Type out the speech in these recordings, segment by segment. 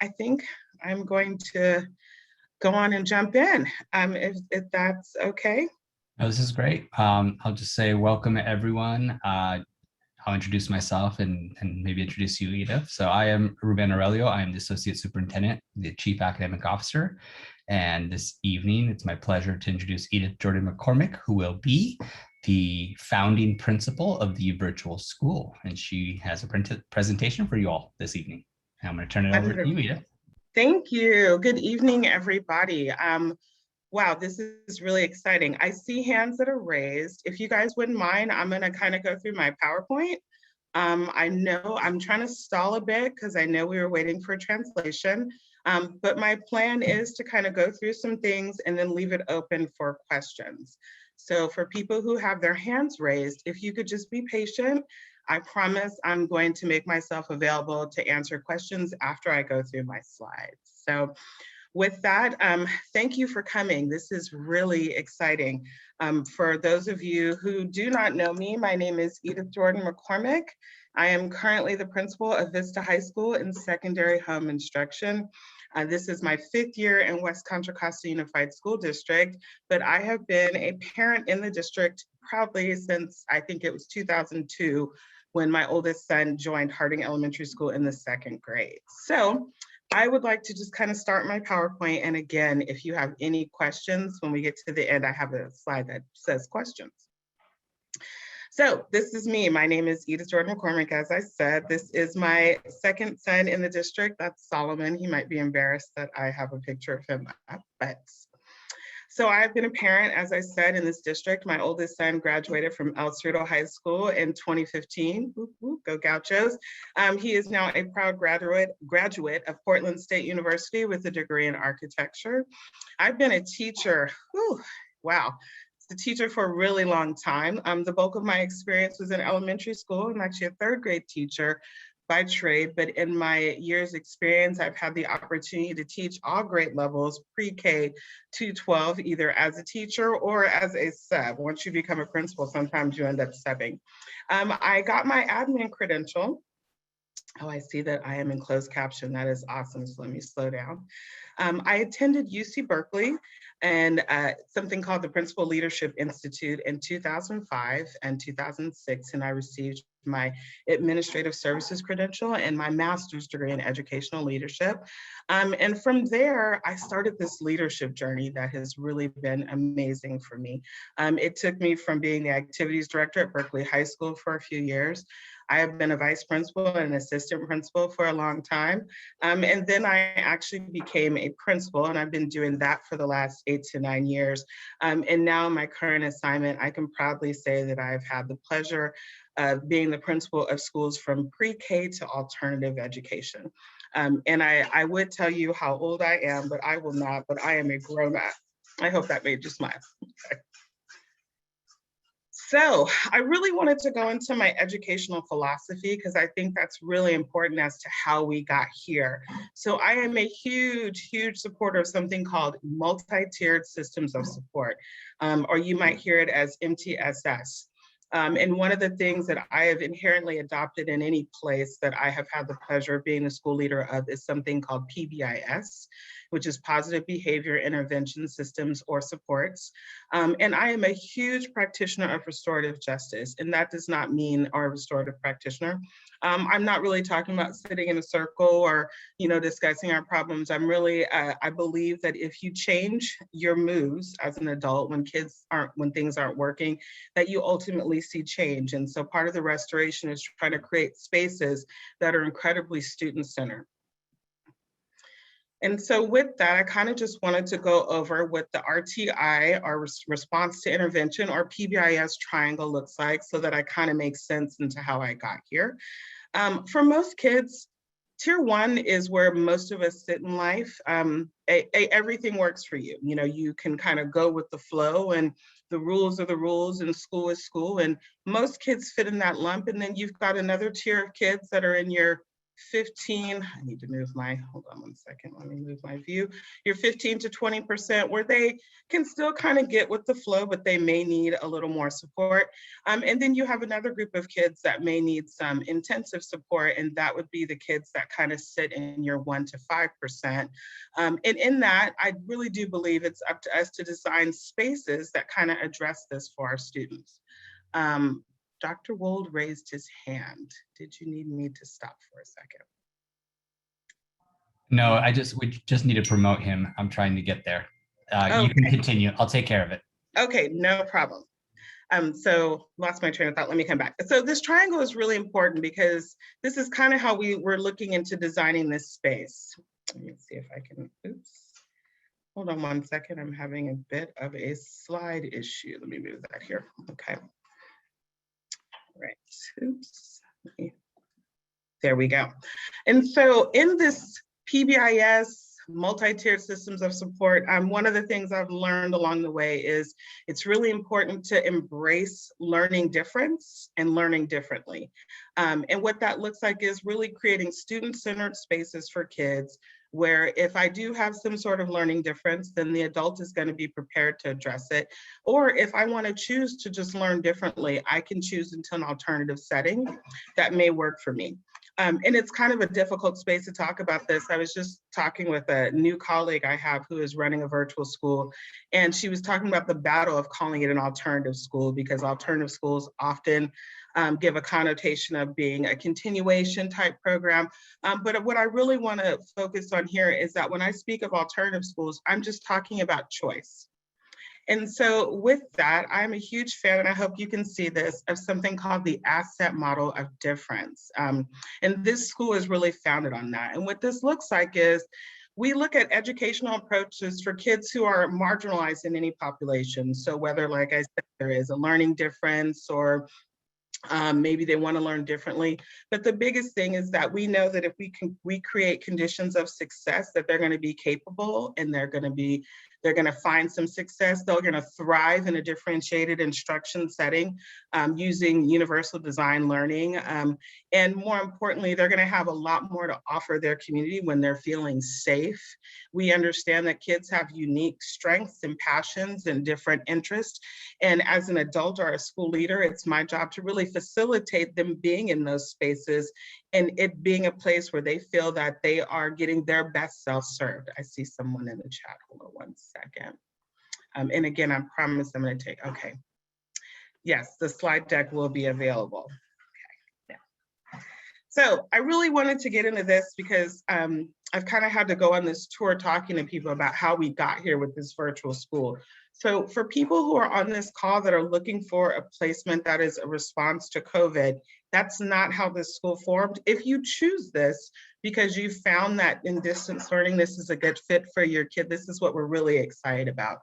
I think I'm going to go on and jump in, if that's okay. Oh, this is great. I'll just say welcome everyone. I'll introduce myself and maybe introduce you, Edith. So I am Ruben Aurelio. I am the Associate Superintendent, the Chief Academic Officer. And this evening, it's my pleasure to introduce Edith Jordan-McCormick, who will be the founding principal of the virtual school. And she has a presentation for you all this evening. And I'm going to turn it over to you, Edith. Thank you. Good evening, everybody. Wow, this is really exciting. I see hands that are raised. If you guys wouldn't mind, I'm going to kind of go through my PowerPoint. I know I'm trying to stall a bit because I know we were waiting for translation, but my plan is to kind of go through some things and then leave it open for questions. So for people who have their hands raised, if you could just be patient, I promise I'm going to make myself available to answer questions after I go through my slides. So with that, thank you for coming. This is really exciting. For those of you who do not know me, my name is Edith Jordan-McCormick. I am currently the principal of Vista High School in secondary home instruction. This is my 5th year in West Contra Costa Unified School District, but I have been a parent in the district probably since I think it was 2002 when my oldest son joined Harding Elementary School in the 2nd grade. So I would like to just kind of start my PowerPoint. And again, if you have any questions, when we get to the end, I have a slide that says questions. So this is me. My name is Edith Jordan-McCormick. As I said, this is my 2nd son in the district. That's Solomon. He might be embarrassed that I have a picture of him up, but so I've been a parent, as I said, in this district. My oldest son graduated from El Cerrito High School in 2015. Whoop, whoop, go Gauchos. He is now a proud graduate of Portland State University with a degree in architecture. I've been a teacher, wow, a teacher for a really long time. The bulk of my experience was in elementary school. I'm actually a 3rd grade teacher by trade, but in my years experience, I've had the opportunity to teach all grade levels, pre-K to 12, either as a teacher or as a sub. Once you become a principal, sometimes you end up subbing. I got my admin credential. Oh, I see that I am in closed caption. That is awesome. So let me slow down. I attended UC Berkeley and something called the Principal Leadership Institute in 2005 and 2006, and I received my administrative services credential and my master's degree in educational leadership. And from there, I started this leadership journey that has really been amazing for me. It took me from being the activities director at Berkeley High School for a few years. I have been a vice principal and an assistant principal for a long time. And then I actually became a principal, and I've been doing that for the last 8 to 9 years. And now my current assignment, I can proudly say that I've had the pleasure of being the principal of schools from pre-K to alternative education. And I would tell you how old I am, but I will not, but I am a grown-up. I hope that made you smile. Okay. So I really wanted to go into my educational philosophy because I think that's really important as to how we got here. So I am a huge, huge supporter of something called multi-tiered systems of support, or you might hear it as MTSS. And one of the things that I have inherently adopted in any place that I have had the pleasure of being a school leader of is something called PBIS, which is Positive Behavior Intervention Systems or Supports. And I am a huge practitioner of restorative justice, and that does not mean or a restorative practitioner. I'm not really talking about sitting in a circle or, discussing our problems. I'm really, I believe that if you change your moves as an adult when things aren't working, that you ultimately see change. And so part of the restoration is trying to create spaces that are incredibly student-centered. And so with that, I kind of just wanted to go over what the RTI, or response to intervention, or PBIS triangle looks like so that I kind of make sense into how I got here. For most kids, tier 1 is where most of us sit in life. Everything works for you. You can kind of go with the flow, and the rules are the rules, and school is school. And most kids fit in that lump. And then you've got another tier of kids that are in your 15, I need to move my, hold on one second, let me move my view. You're 15 to 20% where they can still kind of get with the flow, but they may need a little more support. And then you have another group of kids that may need some intensive support, and that would be the kids that kind of sit in your 1 to 5%. And in that, I really do believe it's up to us to design spaces that kind of address this for our students. Dr. Wold raised his hand. Did you need me to stop for a second? No, we just need to promote him. I'm trying to get there. Okay. You can continue. I'll take care of it. Okay, no problem. So lost my train of thought. Let me come back. So this triangle is really important because this is kind of how we were looking into designing this space. Let me see if I can, oops. Hold on one second. I'm having a bit of a slide issue. Let me move that here. Okay. Right, oops, there we go. And so in this PBIS, multi-tiered systems of support, one of the things I've learned along the way is it's really important to embrace learning difference and learning differently. And what that looks like is really creating student-centered spaces for kids where if I do have some sort of learning difference, then the adult is going to be prepared to address it. Or if I want to choose to just learn differently, I can choose into an alternative setting that may work for me. And it's kind of a difficult space to talk about this. I was just talking with a new colleague I have who is running a virtual school, and she was talking about the battle of calling it an alternative school because alternative schools often give a connotation of being a continuation type program. But what I really want to focus on here is that when I speak of alternative schools, I'm just talking about choice. And so with that, I'm a huge fan, and I hope you can see this, of something called the asset model of difference. And this school is really founded on that. And what this looks like is we look at educational approaches for kids who are marginalized in any population. So whether, like I said, there is a learning difference or maybe they want to learn differently. But the biggest thing is that we know that if we create conditions of success, that they're going to be capable and they're going to find some success. They're going to thrive in a differentiated instruction setting using universal design learning. And more importantly, they're going to have a lot more to offer their community when they're feeling safe. We understand that kids have unique strengths and passions and different interests. And as an adult or a school leader, it's my job to really facilitate them being in those spaces and it being a place where they feel that they are getting their best self served. I see someone in the chat. Hold on one second. And again, I promise I'm going to take, okay. Yes, the slide deck will be available. Okay. Yeah. So I really wanted to get into this because I've kind of had to go on this tour talking to people about how we got here with this virtual school. So for people who are on this call that are looking for a placement that is a response to COVID, that's not how this school formed. If you choose this because you found that in distance learning, this is a good fit for your kid, this is what we're really excited about.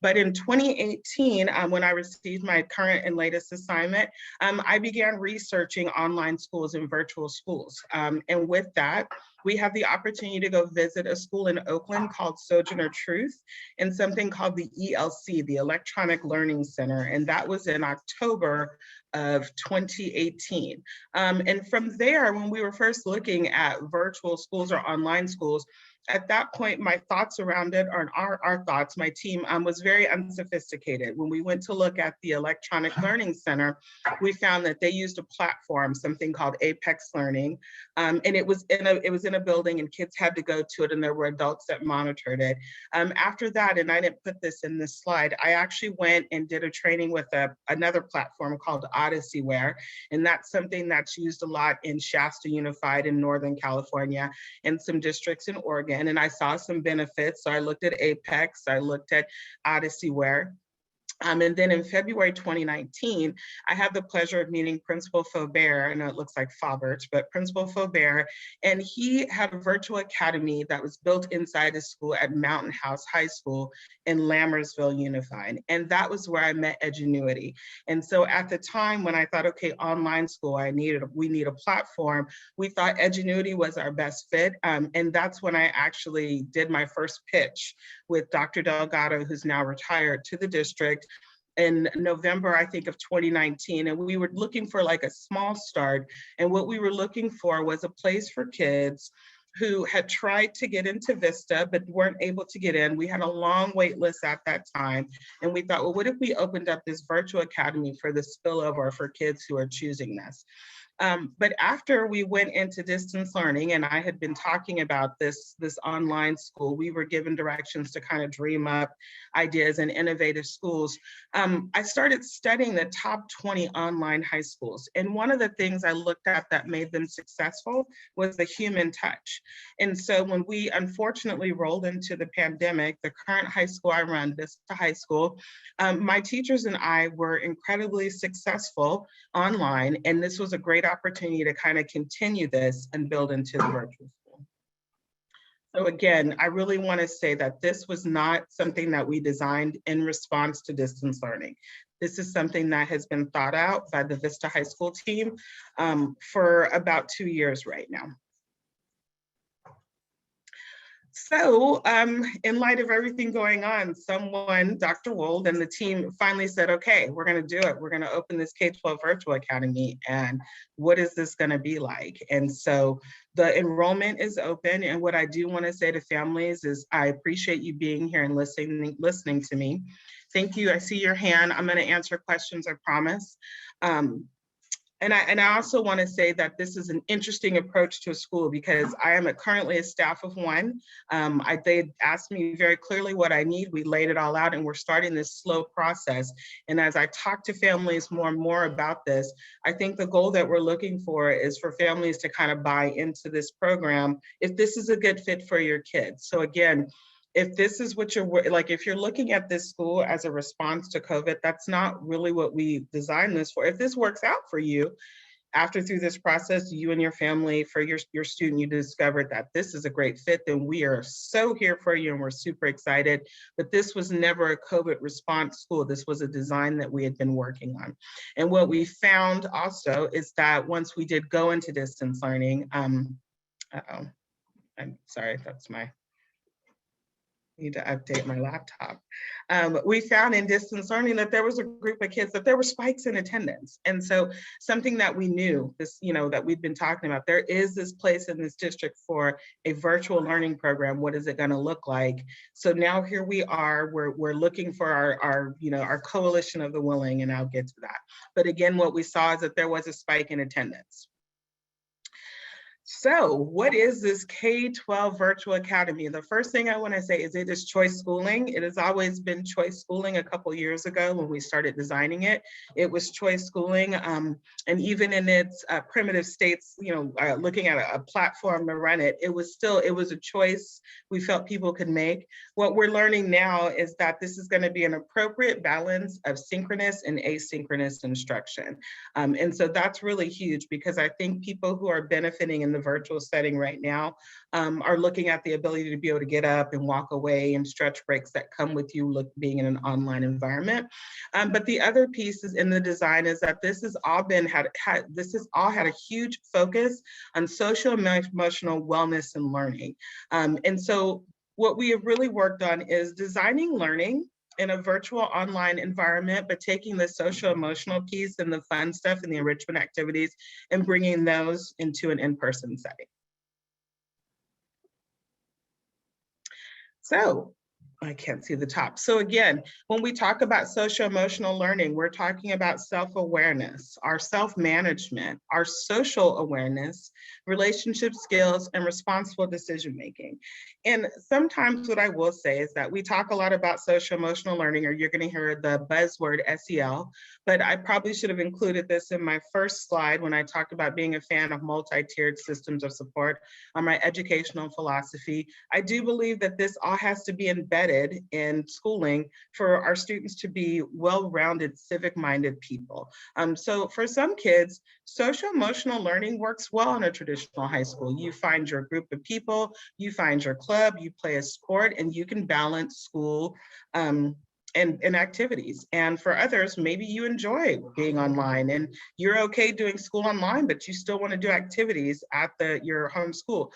But in 2018, when I received my current and latest assignment, I began researching online schools and virtual schools. And with that, we had the opportunity to go visit a school in Oakland called Sojourner Truth and something called the ELC, the Electronic Learning Center. And that was in October of 2018. And from there, when we were first looking at virtual schools or online schools, at that point, my thoughts around it, or our thoughts, my team was very unsophisticated. When we went to look at the Electronic Learning Center, we found that they used a platform, something called Apex Learning, and it was in a building, and kids had to go to it, and there were adults that monitored it. After that, and I didn't put this in this slide, I actually went and did a training with another platform called Odyssey-ware, and that's something that's used a lot in Shasta Unified in Northern California and some districts in Oregon. And I saw some benefits. So I looked at Apex, I looked at Odyssey-ware. And then in February 2019, I had the pleasure of meeting Principal Faubert. I know it looks like Faubert, but Principal Faubert, and he had a virtual academy that was built inside his school at Mountain House High School in Lammersville Unified. And that was where I met Edgenuity. And so at the time when I thought, okay, online school, we need a platform, we thought Edgenuity was our best fit. And that's when I actually did my first pitch with Dr. Delgado, who's now retired, to the district. in November, I think, of 2019, and we were looking for like a small start. And what we were looking for was a place for kids who had tried to get into Vista but weren't able to get in. We had a long wait list at that time. And we thought, well, what if we opened up this virtual academy for the spillover for kids who are choosing this? But after we went into distance learning, and I had been talking about this online school, we were given directions to kind of dream up ideas and innovative schools. I started studying the top 20 online high schools. And one of the things I looked at that made them successful was the human touch. And so when we unfortunately rolled into the pandemic, the current high school I run, Vista High School, my teachers and I were incredibly successful online. And this was a great opportunity to kind of continue this and build into the virtual school. So again, I really want to say that this was not something that we designed in response to distance learning. This is something that has been thought out by the Vista High School team for about 2 years right now. So in light of everything going on, someone, Dr. Wold and the team finally said, okay, we're going to do it. We're going to open this K-12 virtual academy. And what is this going to be like? And so the enrollment is open. And what I do want to say to families is I appreciate you being here and listening to me. Thank you. I see your hand. I'm going to answer questions, I promise. And I also want to say that this is an interesting approach to a school because I am currently a staff of one. They asked me very clearly what I need. We laid it all out and we're starting this slow process. And as I talk to families more and more about this, I think the goal that we're looking for is for families to kind of buy into this program if this is a good fit for your kids. So again, if this is what you're like, if you're looking at this school as a response to COVID, that's not really what we designed this for. If this works out for you, after through this process, you and your family, for your student, you discovered that this is a great fit, then we are so here for you and we're super excited. But this was never a COVID response school. This was a design that we had been working on. And what we found also is that once we did go into distance learning, I'm sorry, that's my, need to update my laptop. We found in distance learning that there was a group of kids that there were spikes in attendance. And so something that we knew, this, that we've been talking about, there is this place in this district for a virtual learning program. What is it going to look like? So now here we are, we're looking for our coalition of the willing, and I'll get to that. But again, what we saw is that there was a spike in attendance. So what is this K-12 virtual academy? The first thing I want to say is it is choice schooling. It has always been choice schooling. A couple years ago when we started designing it, it was choice schooling. And even in its primitive states, looking at a platform to run it, it was a choice we felt people could make. What we're learning now is that this is going to be an appropriate balance of synchronous and asynchronous instruction. And so that's really huge because I think people who are benefiting in the virtual setting right now are looking at the ability to be able to get up and walk away and stretch breaks that come with you being in an online environment. But the other piece is in the design is that this has all had a huge focus on social and emotional wellness and learning. And so what we have really worked on is designing learning in a virtual online environment, but taking the social emotional piece and the fun stuff and the enrichment activities and bringing those into an in-person setting. So I can't see the top. So again, when we talk about social emotional learning, we're talking about self-awareness, our self-management, our social awareness, relationship skills, and responsible decision-making. And sometimes what I will say is that we talk a lot about social emotional learning, or you're going to hear the buzzword SEL, but I probably should have included this in my first slide when I talked about being a fan of multi-tiered systems of support on my educational philosophy. I do believe that this all has to be embedded in schooling for our students to be well-rounded, civic-minded people. So for some kids, social emotional learning works well in a traditional high school. You find your group of people, you find your club, you play a sport, and you can balance school and activities. And for others, maybe you enjoy being online and you're okay doing school online, but you still want to do activities at your home school.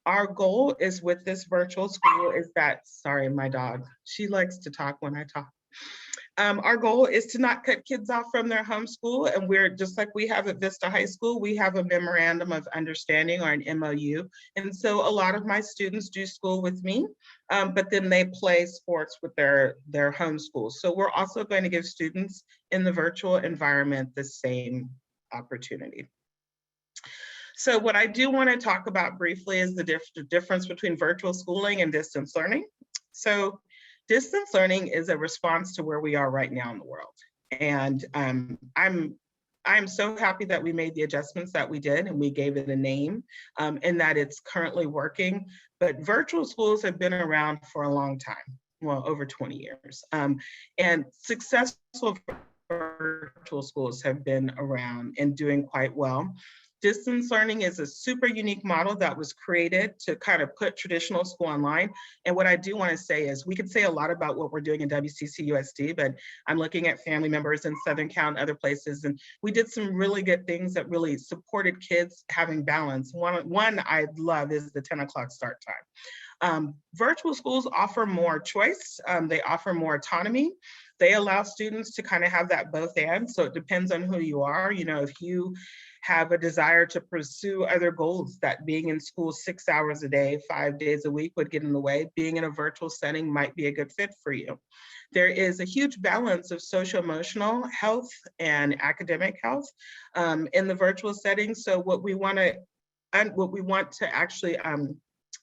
Our goal is with this virtual school is that, sorry, my dog, she likes to talk when I talk. Our goal is to not cut kids off from their homeschool, and we're just like we have at Vista High School, we have a memorandum of understanding or an MOU. And so a lot of my students do school with me, but then they play sports with their homeschool. So we're also going to give students in the virtual environment the same opportunity. So what I do want to talk about briefly is the difference between virtual schooling and distance learning. So distance learning is a response to where we are right now in the world. And I'm so happy that we made the adjustments that we did and we gave it a name, and that it's currently working. But virtual schools have been around for a long time, well, over 20 years. And successful virtual schools have been around and doing quite well. Distance learning is a super unique model that was created to kind of put traditional school online. And what I do want to say is we could say a lot about what we're doing in WCCUSD, but I'm looking at family members in Southern Cal and other places, and we did some really good things that really supported kids having balance. One I love is the 10 o'clock start time. Virtual schools offer more choice. They offer more autonomy. They allow students to kind of have that both and. So it depends on who you are. You know, if you have a desire to pursue other goals, that being in school 6 hours a day, 5 days a week would get in the way, being in a virtual setting might be a good fit for you. There is a huge balance of social-emotional health and academic health in the virtual setting. So what we want to actually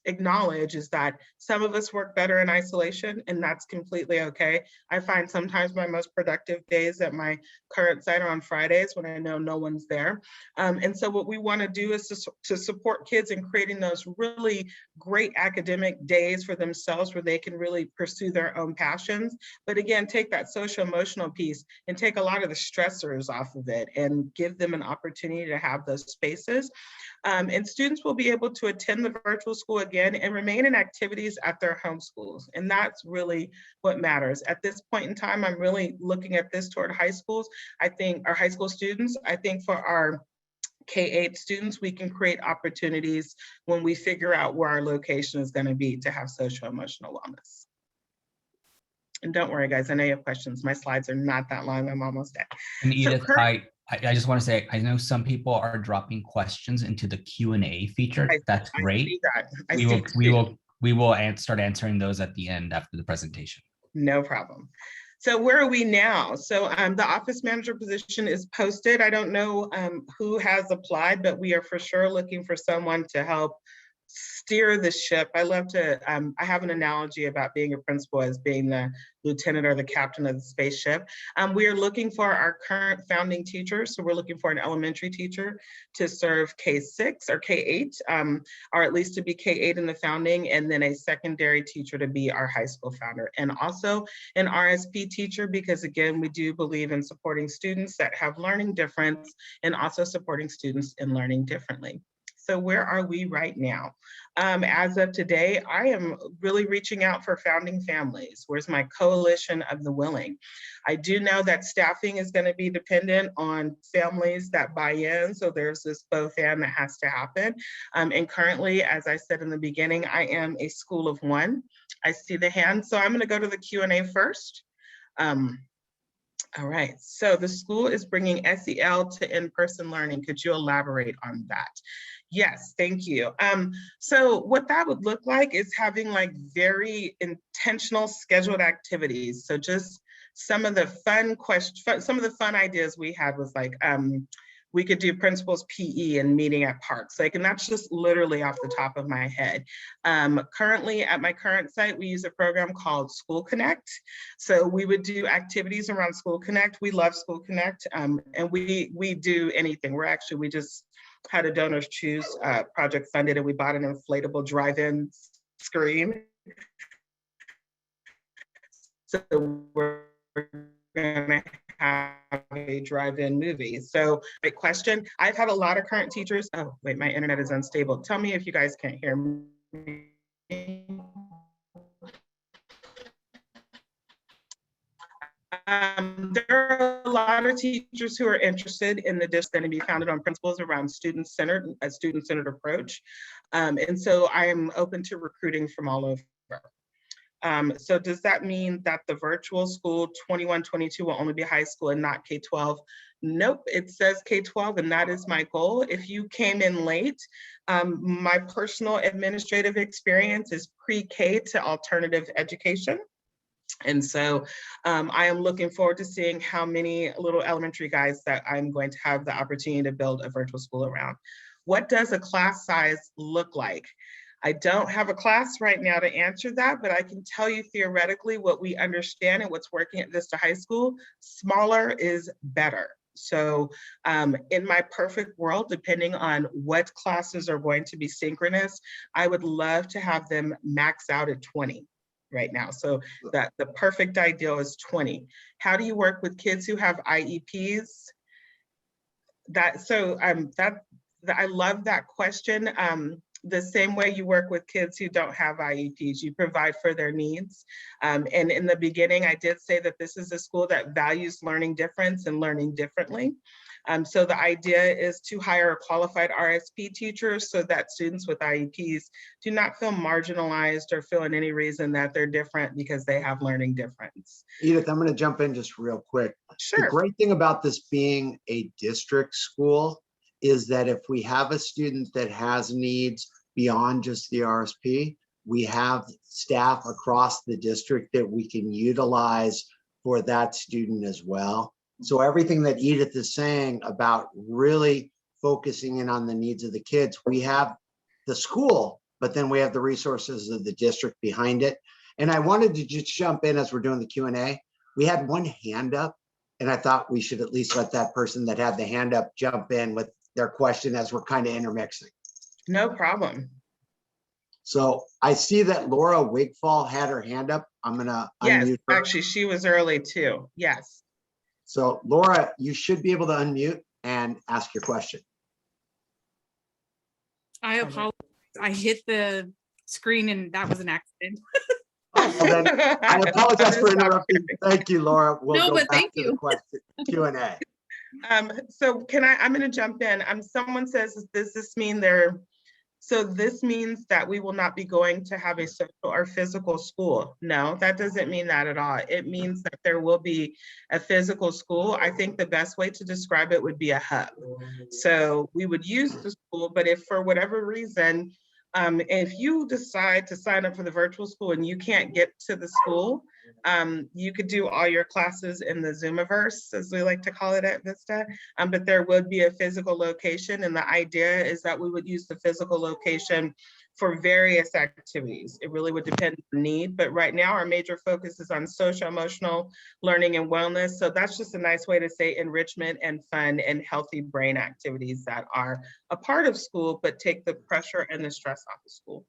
acknowledge is that some of us work better in isolation, and that's completely okay. I find sometimes my most productive days at my current site are on Fridays when I know no one's there. And so what we want to do is to support kids in creating those really great academic days for themselves where they can really pursue their own passions. But again, take that social emotional piece and take a lot of the stressors off of it and give them an opportunity to have those spaces. And students will be able to attend the virtual school again and remain in activities at their home schools. And that's really what matters. At this point in time, I'm really looking at this toward high schools. I think our high school students, I think for our K-8 students, we can create opportunities when we figure out where our location is going to be to have social emotional wellness. And don't worry, guys, I know you have questions. My slides are not that long. I'm almost at. And Edith, I just want to say, I know some people are dropping questions into the Q&A feature. That's great. I see that. We will start answering those at the end after the presentation. No problem. So where are we now? So the office manager position is posted. I don't know who has applied, but we are for sure looking for someone to help steer the ship. I love to, I have an analogy about being a principal as being the lieutenant or the captain of the spaceship. We are looking for our current founding teachers. So we're looking for an elementary teacher to serve K6 or K8, or at least to be K8 in the founding, and then a secondary teacher to be our high school founder. And also an RSP teacher, because again, we do believe in supporting students that have learning difference and also supporting students in learning differently. So where are we right now? As of today, I am really reaching out for founding families. Where's my coalition of the willing? I do know that staffing is going to be dependent on families that buy in. So there's this both and that has to happen. And currently, as I said in the beginning, I am a school of one. I see the hand. So I'm going to go to the Q&A first. All right, so the school is bringing SEL to in-person learning. Could you elaborate on that? Yes, thank you. So what that would look like is having like very intentional scheduled activities. So just some of the fun questions, some of the fun ideas we had was like, we could do principals PE and meeting at parks, like, and that's just literally off the top of my head. Currently at my current site, we use a program called School Connect. So we would do activities around School Connect. We love School Connect, and we do anything. We just had a donors choose project funded, and we bought an inflatable drive-in screen. So we're gonna have a drive-in movie. So great question. I've had a lot of current teachers. Oh, wait, my internet is unstable. Tell me if you guys can't hear me. There are a lot of teachers who are interested in the dish going to be founded on principles around student-centered, a student-centered approach. And so I am open to recruiting from all over. So does that mean that the virtual school 21-22 will only be high school and not K-12? Nope, it says K-12 and that is my goal. If you came in late, my personal administrative experience is pre-K to alternative education. And so I am looking forward to seeing how many little elementary guys that I'm going to have the opportunity to build a virtual school around. What does a class size look like? I don't have a class right now to answer that, but I can tell you theoretically what we understand and what's working at Vista High School. Smaller is better. So in my perfect world, depending on what classes are going to be synchronous, I would love to have them max out at 20 right now. So that the perfect ideal is 20. How do you work with kids who have IEPs? I love that question. The same way you work with kids who don't have IEPs, you provide for their needs. And in the beginning, I did say that this is a school that values learning difference and learning differently. So the idea is to hire a qualified RSP teacher so that students with IEPs do not feel marginalized or feel in any reason that they're different because they have learning difference. Edith, I'm going to jump in just real quick. Sure. The great thing about this being a district school is that if we have a student that has needs beyond just the RSP, we have staff across the district that we can utilize for that student as well. So everything that Edith is saying about really focusing in on the needs of the kids, we have the school, but then we have the resources of the district behind it. And I wanted to just jump in as we're doing the Q&A. We had one hand up, and I thought we should at least let that person that had the hand up jump in with their question as we're kind of intermixing. No problem. So I see that Laura Wigfall had her hand up. I'm going to unmute her. Actually, she was early too. Yes. So Laura, you should be able to unmute and ask your question. I apologize. I hit the screen and that was an accident. Well, then, I apologize for interrupting. Thank you, Laura. We'll No, go but back thank to you. the question Q&A. So I'm going to jump in. Someone says, does this mean so this means that we will not be going to have a social or physical school? No, that doesn't mean that at all. It means that there will be a physical school. I think the best way to describe it would be a hub. So we would use the school, but if for whatever reason, if you decide to sign up for the virtual school and you can't get to the school, you could do all your classes in the Zoomiverse, as we like to call it at Vista, but there would be a physical location. And the idea is that we would use the physical location for various activities. It really would depend on need, but right now our major focus is on social emotional learning and wellness. So that's just a nice way to say enrichment and fun and healthy brain activities that are a part of school, but take the pressure and the stress off of school.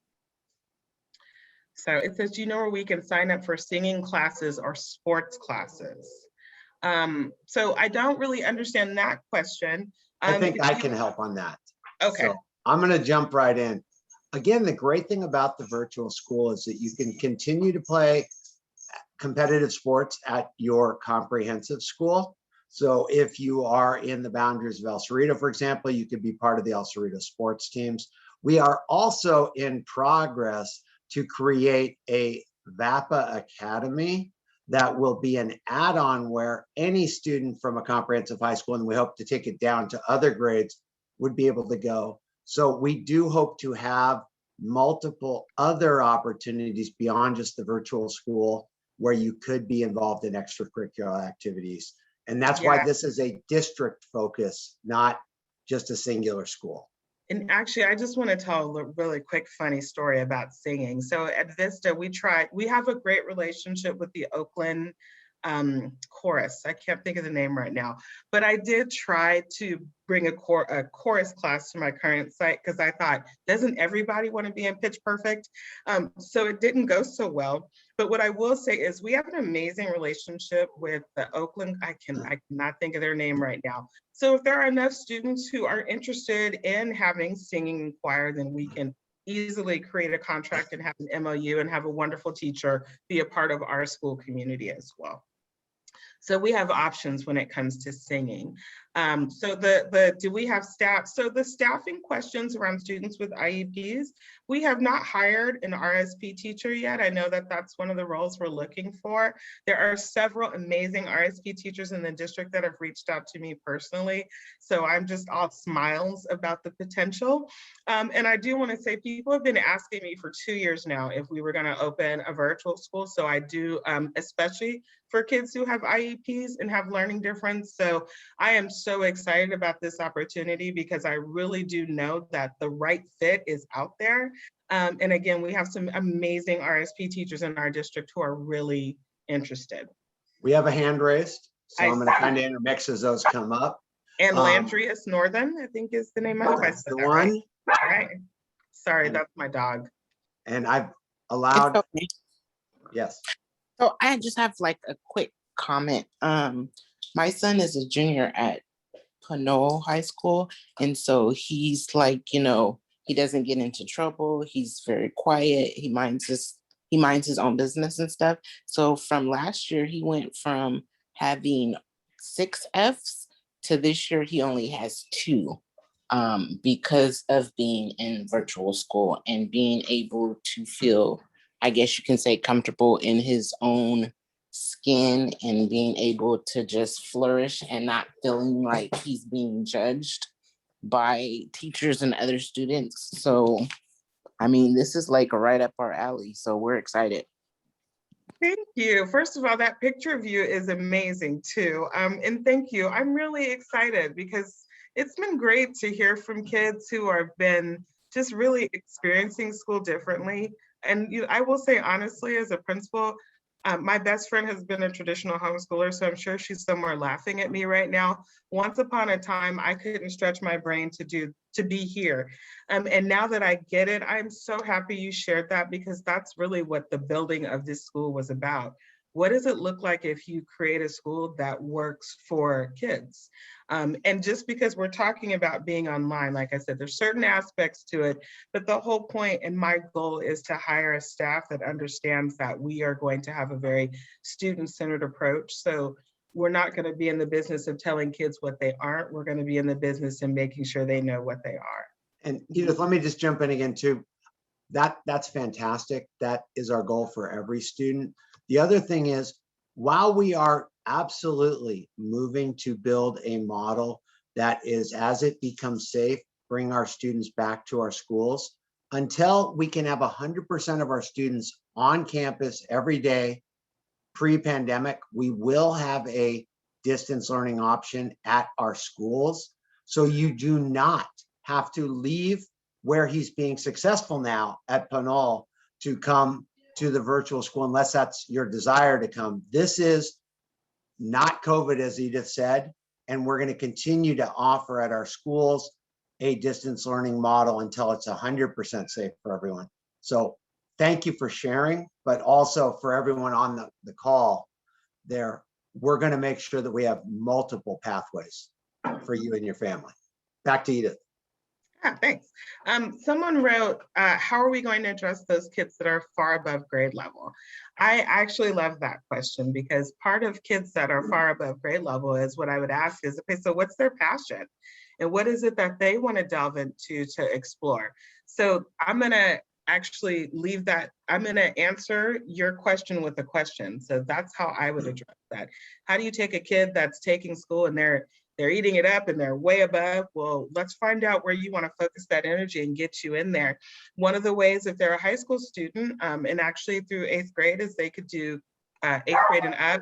So it says, do you know where we can sign up for singing classes or sports classes? So I don't really understand that question. I think I can help on that. Okay. So I'm going to jump right in. Again, the great thing about the virtual school is that you can continue to play competitive sports at your comprehensive school. So if you are in the boundaries of El Cerrito, for example, you could be part of the El Cerrito sports teams. We are also in progress to create a VAPA Academy that will be an add-on where any student from a comprehensive high school, and we hope to take it down to other grades, would be able to go. So we do hope to have multiple other opportunities beyond just the virtual school where you could be involved in extracurricular activities. And that's why this is a district focus, not just a singular school. And actually, I just want to tell a really quick, funny story about singing. So at Vista, we have a great relationship with the Oakland chorus. I can't think of the name right now, but I did try to bring a chorus class to my current site because I thought, doesn't everybody want to be in Pitch Perfect? So it didn't go so well. But what I will say is we have an amazing relationship with the Oakland, I cannot think of their name right now. So if there are enough students who are interested in having singing and choir, then we can easily create a contract and have an MOU and have a wonderful teacher be a part of our school community as well. So we have options when it comes to singing. So do we have staff? So the staffing questions around students with IEPs, we have not hired an RSP teacher yet. I know that that's one of the roles we're looking for. There are several amazing RSP teachers in the district that have reached out to me personally. So I'm just all smiles about the potential. And I do want to say people have been asking me for 2 years now if we were going to open a virtual school. So I do, especially for kids who have IEPs and have learning difference. So I am so excited about this opportunity because I really do know that the right fit is out there. And again, we have some amazing RSP teachers in our district who are really interested. We have a hand raised, so I'm going to see. kind of intermix as those come up. And Landrius Northern, I think is the name. I hope I That's said the that right. one. All right. Sorry, that's my dog. And I've allowed, It's okay. yes. So I just have like a quick comment. My son is a junior at Pinole High School, and so he's like, you know, he doesn't get into trouble. He's very quiet. He minds his own business and stuff. So from last year, he went from having 6 Fs to this year he only has 2, because of being in virtual school and being able to feel, I guess you can say, comfortable in his own skin and being able to just flourish and not feeling like he's being judged by teachers and other students. So, I mean, this is like right up our alley. So we're excited. Thank you. First of all, that picture of you is amazing too. And thank you. I'm really excited because it's been great to hear from kids who have been just really experiencing school differently. And I will say honestly, as a principal, my best friend has been a traditional homeschooler, so I'm sure she's somewhere laughing at me right now. Once upon a time, I couldn't stretch my brain to be here. And now that I get it, I'm so happy you shared that because that's really what the building of this school was about. What does it look like if you create a school that works for kids? And just because we're talking about being online, like I said, there's certain aspects to it, but the whole point and my goal is to hire a staff that understands that we are going to have a very student-centered approach. So we're not going to be in the business of telling kids what they aren't. We're going to be in the business of making sure they know what they are. And Edith, let me just jump in again too. That's fantastic. That is our goal for every student. The other thing is, while we are absolutely moving to build a model that is, as it becomes safe, bring our students back to our schools, until we can have 100% of our students on campus every day, pre-pandemic, we will have a distance learning option at our schools. So you do not have to leave where he's being successful now at Pinole to come to the virtual school, unless that's your desire to come. This is not COVID, as Edith said, and we're going to continue to offer at our schools a distance learning model until it's 100% safe for everyone. So thank you for sharing, but also for everyone on the call there, we're going to make sure that we have multiple pathways for you and your family. Back to Edith. Yeah, thanks. Someone wrote, how are we going to address those kids that are far above grade level? I actually love that question because part of kids that are far above grade level is what I would ask is, okay, so what's their passion? And what is it that they want to delve into to explore? So I'm going to actually leave that. I'm going to answer your question with a question. So that's how I would address that. How do you take a kid that's taking school and they're eating it up and they're way above? Well, let's find out where you want to focus that energy and get you in there. One of the ways, if they're a high school student, and actually through 8th grade, is they could do 8th grade and up,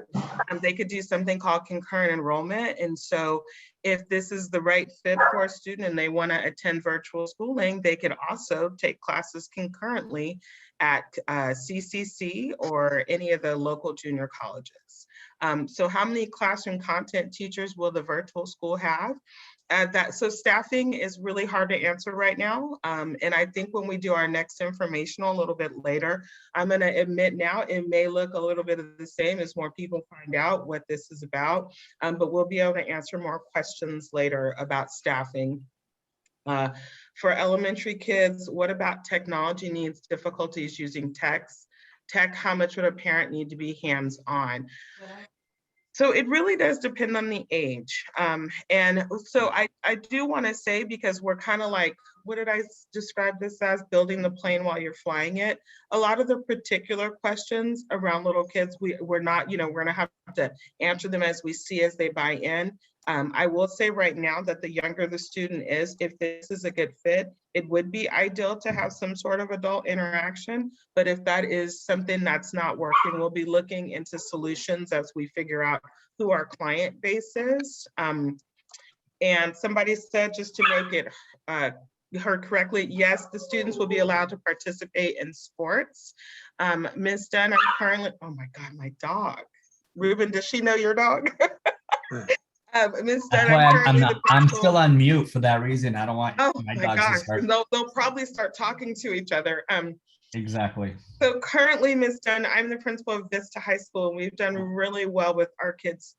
they could do something called concurrent enrollment. And so if this is the right fit for a student and they want to attend virtual schooling, they could also take classes concurrently at CCC or any of the local junior colleges. So how many classroom content teachers will the virtual school have? So staffing is really hard to answer right now. And I think when we do our next informational a little bit later, I'm going to admit now it may look a little bit of the same as more people find out what this is about, but we'll be able to answer more questions later about staffing. For elementary kids, what about technology needs, difficulties using tech? How much would a parent need to be hands-on? So it really does depend on the age. And so I do want to say, because we're kind of like, what did I describe this as? Building the plane while you're flying it. A lot of the particular questions around little kids, we're not, we're going to have to answer them as we see as they buy in. I will say right now that the younger the student is, if this is a good fit, it would be ideal to have some sort of adult interaction. But if that is something that's not working, we'll be looking into solutions as we figure out who our client base is. And somebody said, just to make it heard correctly, yes, the students will be allowed to participate in sports. Ms. Dunn, I'm currently, oh my God, my dog. Ruben, does she know your dog? Ms. Dunn, I'm still on mute for that reason. I don't want my dogs gosh, to start. they'll probably start talking to each other. Exactly. So currently, Ms. Dunn, I'm the principal of Vista High School, and we've done really well with our kids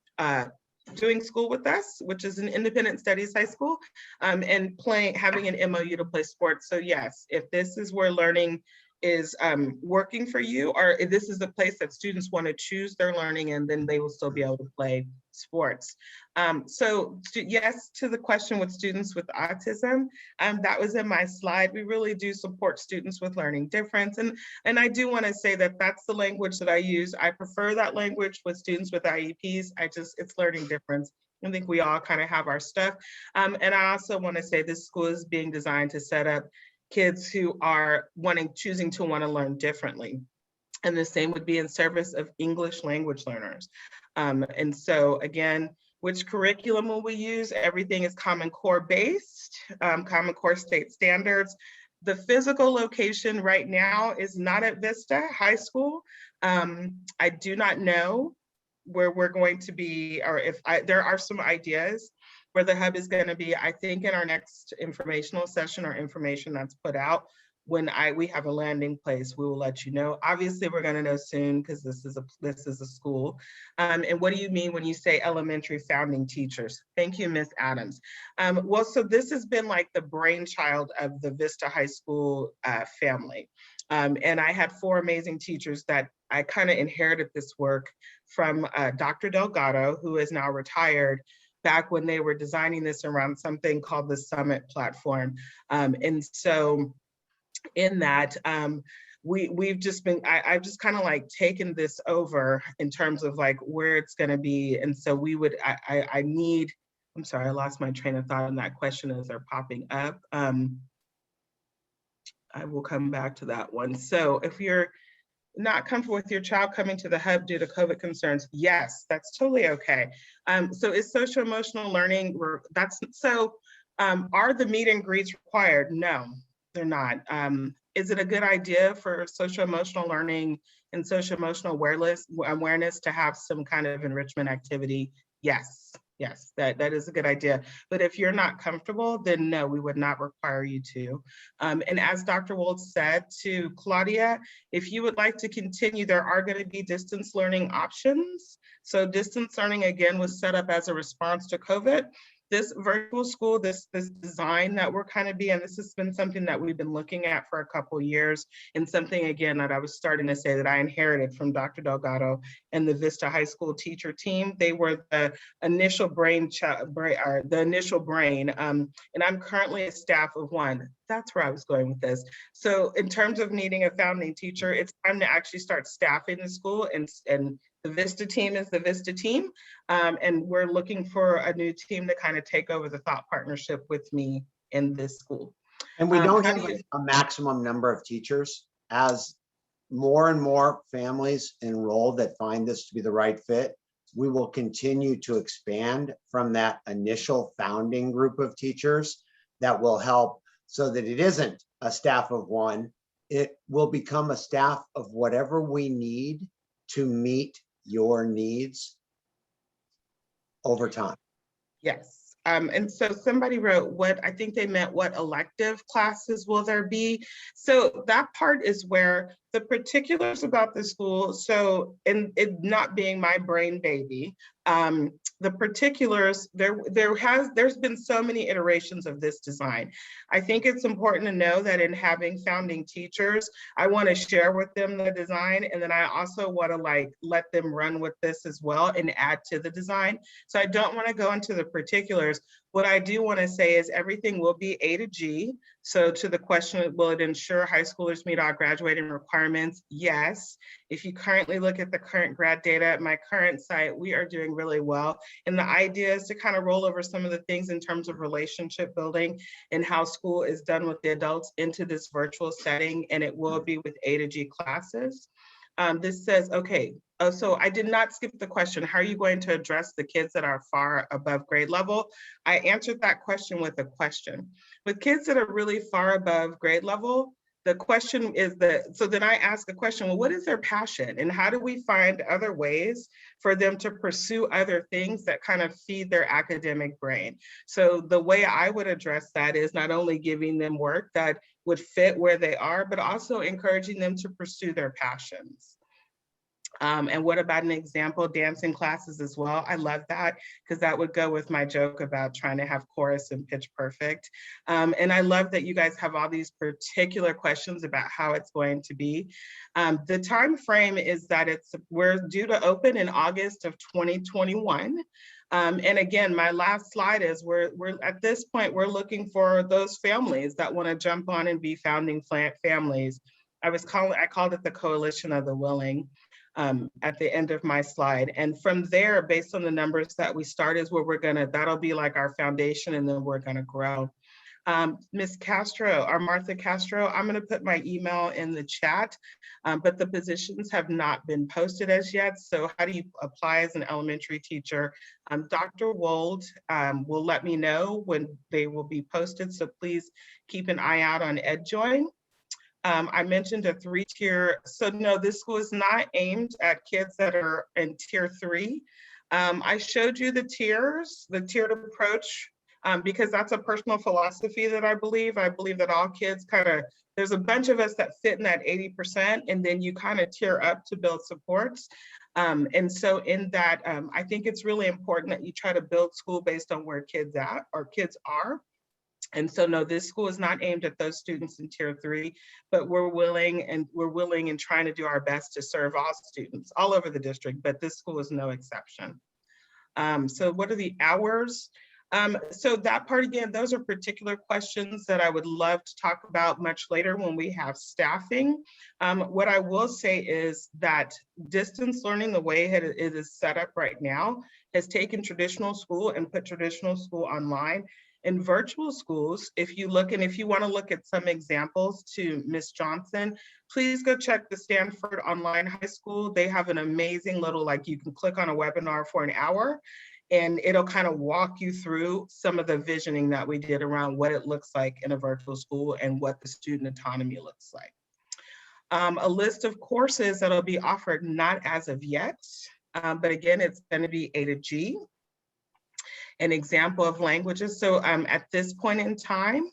doing school with us, which is an independent studies high school, and having an MOU to play sports. So yes, if this is where learning is working for you, or if this is the place that students want to choose their learning, and then they will still be able to play sports. So yes, to the question with students with autism, that was in my slide. We really do support students with learning difference. And I do want to say that that's the language that I use. I prefer that language with students with IEPs. it's learning difference. I think we all kind of have our stuff. And I also want to say this school is being designed to set up kids who are choosing to want to learn differently. And the same would be in service of English language learners. And so again, which curriculum will we use? Everything is Common Core based, Common Core state standards. The physical location right now is not at Vista High School. I do not know where we're going to be, or there are some ideas where the hub is going to be. I think in our next informational session or information that's put out, when we have a landing place, we will let you know. Obviously, we're going to know soon because this is a school. And what do you mean when you say elementary founding teachers? Thank you, Ms. Adams. Well, so this has been like the brainchild of the Vista High School family. And I had 4 amazing teachers that I kind of inherited this work from Dr. Delgado, who is now retired, back when they were designing this around something called the Summit platform. And so in that, I've just kind of like taken this over in terms of like where it's going to be. And so I'm sorry, I lost my train of thought on that question as they're popping up. I will come back to that one. So if you're not comfortable with your child coming to the hub due to COVID concerns, yes, that's totally okay. So is social emotional learning, are the meet and greets required? No, they're not. Is it a good idea for social emotional learning and social emotional awareness to have some kind of enrichment activity? Yes, that is a good idea. But if you're not comfortable, then no, we would not require you to. And as Dr. Wold said to Claudia, if you would like to continue, there are going to be distance learning options. So distance learning, again, was set up as a response to COVID. This virtual school, this design that we're kind of being, this has been something that we've been looking at for a couple of years, and something, again, that I was starting to say that I inherited from Dr. Delgado and the Vista High School teacher team. They were the initial brain, and I'm currently a staff of 1. That's where I was going with this. So in terms of needing a founding teacher, it's time to actually start staffing the school, and the Vista team is the Vista team. And we're looking for a new team to kind of take over the thought partnership with me in this school. And we don't have a maximum number of teachers. As more and more families enroll that find this to be the right fit, we will continue to expand from that initial founding group of teachers that will help, so that it isn't a staff of 1. It will become a staff of whatever we need to meet your needs over time. Yes. And so somebody wrote I think they meant what elective classes will there be? So that part is where The particulars about the school, so, and it not being my brain baby, the particulars, there's been so many iterations of this design. I think it's important to know that in having founding teachers, I want to share with them the design, and then I also want to like let them run with this as well and add to the design. So I don't want to go into the particulars. What I do want to say is everything will be A to G. So to the question, will it ensure high schoolers meet all graduating requirements? Yes. If you currently look at the current grad data at my current site, we are doing really well. And the idea is to kind of roll over some of the things in terms of relationship building and how school is done with the adults into this virtual setting, and it will be with A to G classes. This says, okay, so I did not skip the question. How are you going to address the kids that are far above grade level? I answered that question with a question. With kids that are really far above grade level, the question is so then I ask a question, well, what is their passion? And how do we find other ways for them to pursue other things that kind of feed their academic brain? So the way I would address that is not only giving them work that would fit where they are, but also encouraging them to pursue their passions. And what about an example, dancing classes as well? I love that because that would go with my joke about trying to have chorus and pitch perfect. And I love that you guys have all these particular questions about how it's going to be. The time frame is that we're due to open in August of 2021. And again, my last slide is we're at this point, we're looking for those families that want to jump on and be founding families. I called it the Coalition of the Willing. At the end of my slide. And from there, based on the numbers that we start is where that'll be like our foundation, and then we're gonna grow. Ms. Castro, or Martha Castro, I'm gonna put my email in the chat, but the positions have not been posted as yet. So how do you apply as an elementary teacher? Dr. Wold will let me know when they will be posted. So please keep an eye out on EdJoin. I mentioned a 3-tier, so no, this school is not aimed at kids that are in tier 3. I showed you the tiers, the tiered approach, because that's a personal philosophy that I believe. I believe that all kids there's a bunch of us that fit in that 80%, and then you kind of tier up to build supports. And so in that, I think it's really important that you try to build school based on where kids are. And so no, this school is not aimed at those students in tier 3, but we're willing and trying to do our best to serve all students all over the district, but this school is no exception. So what are the hours? So that part, again, those are particular questions that I would love to talk about much later when we have staffing. What I will say is that distance learning, the way it is set up right now, has taken traditional school and put traditional school online. In virtual schools, if you want to look at some examples to Ms. Johnson, please go check the Stanford Online High School. They have an amazing little, you can click on a webinar for an hour, and it'll kind of walk you through some of the visioning that we did around what it looks like in a virtual school and what the student autonomy looks like. A list of courses that'll be offered, not as of yet, but again, it's going to be A to G. An example of languages. So at this point in time,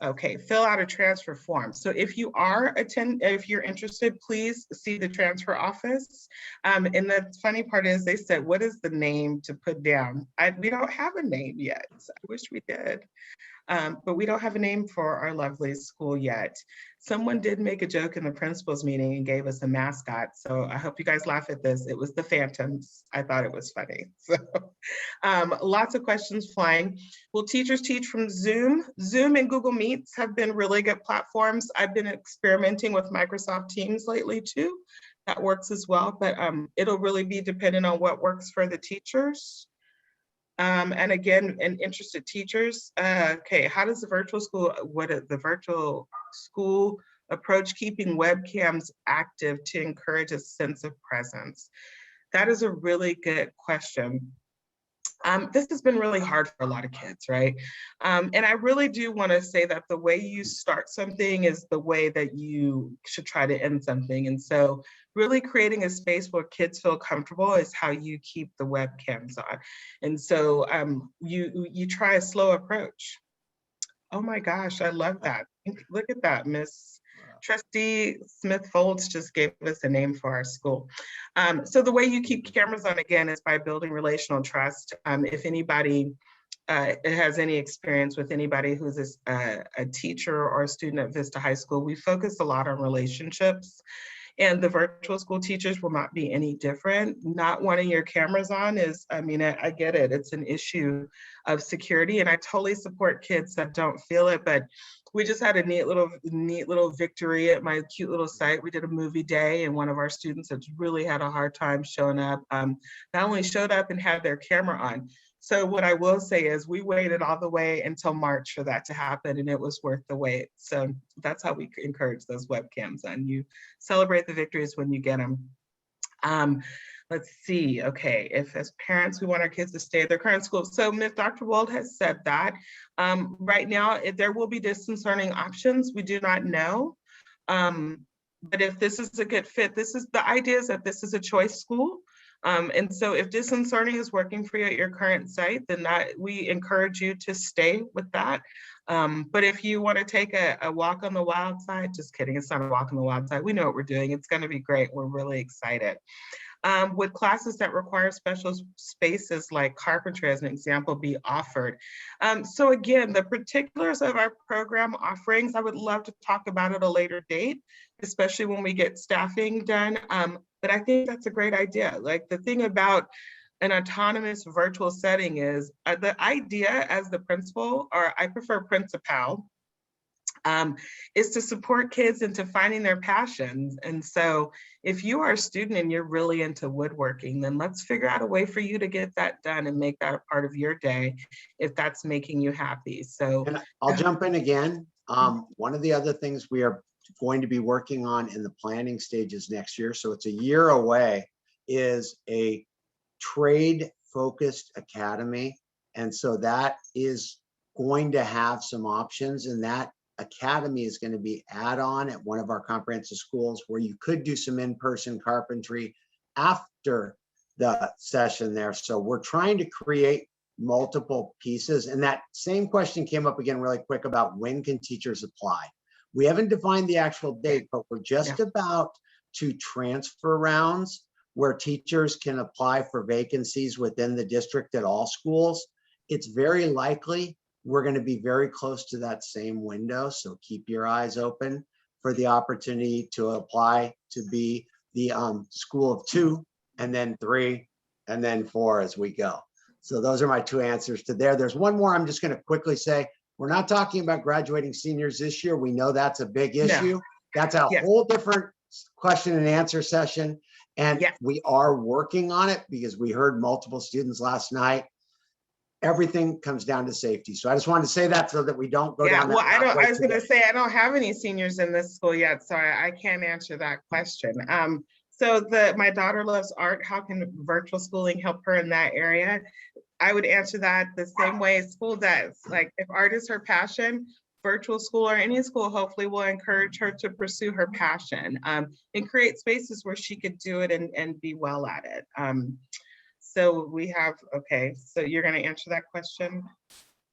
okay, fill out a transfer form. So if you're interested, please see the transfer office. And the funny part is they said, what is the name to put down? We don't have a name yet. I wish we did. But we don't have a name for our lovely school yet. Someone did make a joke in the principal's meeting and gave us a mascot. So I hope you guys laugh at this. It was the Phantoms. I thought it was funny. So lots of questions flying. Will teachers teach from Zoom? Zoom and Google Meets have been really good platforms. I've been experimenting with Microsoft Teams lately too. That works as well, but it'll really be dependent on what works for the teachers. And again, and interested teachers, okay, how does the virtual school approach keeping webcams active to encourage a sense of presence? That is a really good question. This has been really hard for a lot of kids, right? And I really do want to say that the way you start something is the way that you should try to end something. And so really creating a space where kids feel comfortable is how you keep the webcams on. And so you try a slow approach. Oh my gosh, I love that. Look at that, Miss Trustee Smith Folds just gave us a name for our school. So the way you keep cameras on, again, is by building relational trust. If anybody has any experience with anybody who's a teacher or a student at Vista High School, we focus a lot on relationships. And the virtual school teachers will not be any different. Not wanting your cameras on is, I mean, I get it. It's an issue of security, and I totally support kids that don't feel it, but we just had a neat little victory at my cute little site. We did a movie day, and one of our students has really had a hard time showing up. Not only showed up and had their camera on. So what I will say is we waited all the way until March for that to happen, and it was worth the wait. So that's how we encourage those webcams, and you celebrate the victories when you get them. Let's see, okay, if as parents, we want our kids to stay at their current school. So Dr. Wold has said that. Right now, there will be distance learning options. We do not know. But if this is a good fit, the idea is that this is a choice school. And so if distance learning is working for you at your current site, then we encourage you to stay with that. But if you want to take a walk on the wild side, just kidding, it's not a walk on the wild side. We know what we're doing. It's going to be great. We're really excited. With classes that require special spaces like carpentry, as an example, be offered. So again, the particulars of our program offerings, I would love to talk about at a later date, especially when we get staffing done. But I think that's a great idea. Like the thing about an autonomous virtual setting is the idea as the principal, or I prefer principal, is to support kids into finding their passions. And so if you are a student and you're really into woodworking, then let's figure out a way for you to get that done and make that a part of your day if that's making you happy. So and I'll jump in again. One of the other things we are going to be working on in the planning stages next year, so it's a year away, is a trade-focused academy. And so that is going to have some options, and that academy is going to be add-on at one of our comprehensive schools where you could do some in-person carpentry after the session there. So we're trying to create multiple pieces. And that same question came up again really quick about when can teachers apply. We haven't defined the actual date, but we're just about to transfer rounds where teachers can apply for vacancies within the district at all schools. It's very likely we're going to be very close to that same window. So keep your eyes open for the opportunity to apply to be the school of 2, and then 3, and then 4 as we go. So those are my 2 answers to there. There's one more I'm just going to quickly say. We're not talking about graduating seniors this year. We know that's a big issue. That's a whole different question and answer session. And we are working on it because we heard multiple students last night. Everything comes down to safety. So I just wanted to say that so that we don't go down that well, I was going to today. say, I don't have any seniors in this school yet, so I can't answer that question. So my daughter loves art. How can virtual schooling help her in that area? I would answer that the same way school does. Like if art is her passion, virtual school or any school hopefully will encourage her to pursue her passion and create spaces where she could do it and be well at it. So we have, okay, so you're going to answer that question.